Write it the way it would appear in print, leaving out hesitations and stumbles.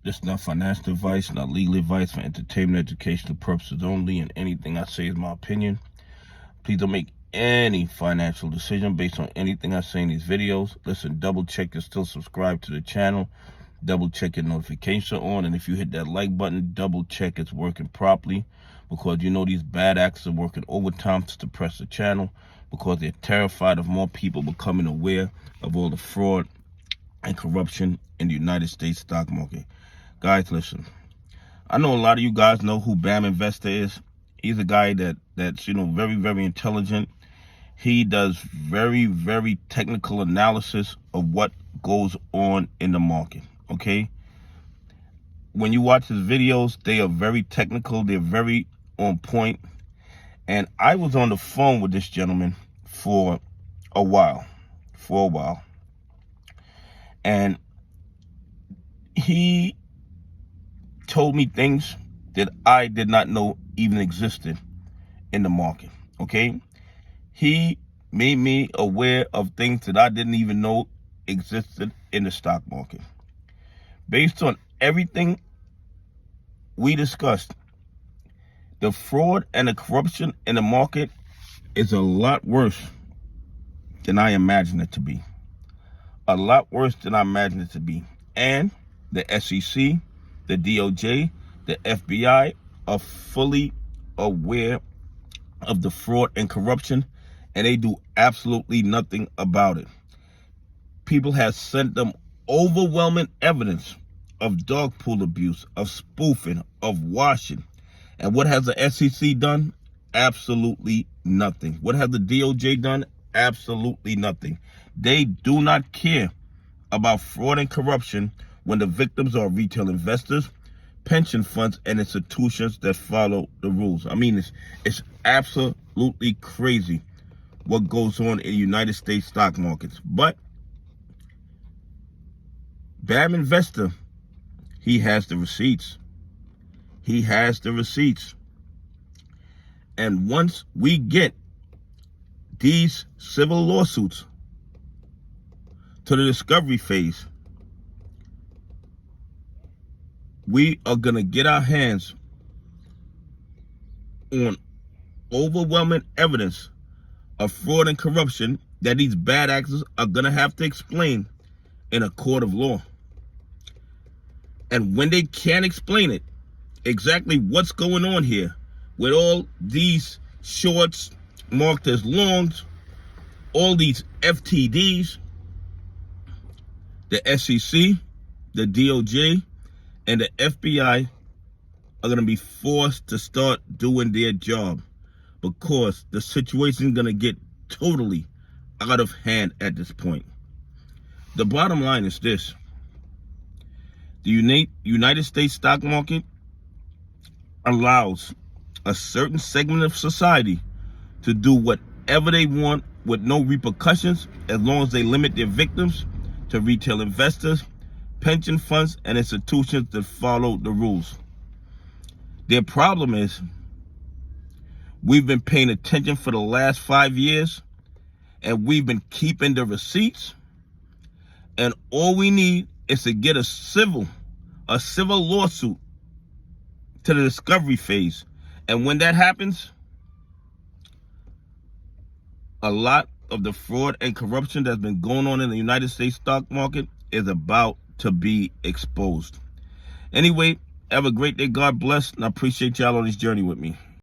This is not financial advice, not legal advice, for entertainment, educational purposes only, and anything I say is my opinion. Please don't make any financial decision based on anything I say in these videos. Listen, double check you're still subscribed to the channel. Double check your notification on, and if you hit that like button, double check it's working properly, because you know these bad actors are working overtime to suppress the channel because they're terrified of more people becoming aware of all the fraud and corruption in the United States stock market. Guys, listen, I know a lot of you guys know who BAM Investor is. He's a guy that's very, very intelligent. He does very, very technical analysis of what goes on in the market, okay? When you watch his videos, they are very technical. They're very on point. And I was on the phone with this gentleman for a while. And he told me things that I did not know even existed in the market, okay? He made me aware of things that I didn't even know existed in the stock market. Based on everything we discussed, the fraud and the corruption in the market is a lot worse than I imagined it to be. A lot worse than I imagined it to be. And the SEC, the DOJ, the FBI are fully aware of the fraud and corruption, and they do absolutely nothing about it. People have sent them overwhelming evidence of dog pool abuse, of spoofing, of washing. And what has the SEC done? Absolutely nothing. What has the DOJ done? Absolutely nothing. They do not care about fraud and corruption when the victims are retail investors, pension funds, and institutions that follow the rules. I mean, it's absolutely crazy what goes on in United States stock markets. But BAM Investor, he has the receipts. He has the receipts. And once we get these civil lawsuits to the discovery phase, we are going to get our hands on overwhelming evidence of fraud and corruption that these bad actors are going to have to explain in a court of law. And when they can't explain it, exactly what's going on here with all these shorts marked as longs, all these FTDs, the SEC, the DOJ, and the FBI are going to be forced to start doing their job, because the situation is going to get totally out of hand at this point. The bottom line is this: the United States stock market allows a certain segment of society to do whatever they want with no repercussions, as long as they limit their victims to retail investors, pension funds, and institutions that follow the rules. Their problem is we've been paying attention for the last 5 years, and we've been keeping the receipts, and all we need is to get a civil lawsuit to the discovery phase. And when that happens, a lot of the fraud and corruption that's been going on in the United States stock market is about to be exposed. Anyway, have a great day. God bless, and I appreciate y'all on this journey with me.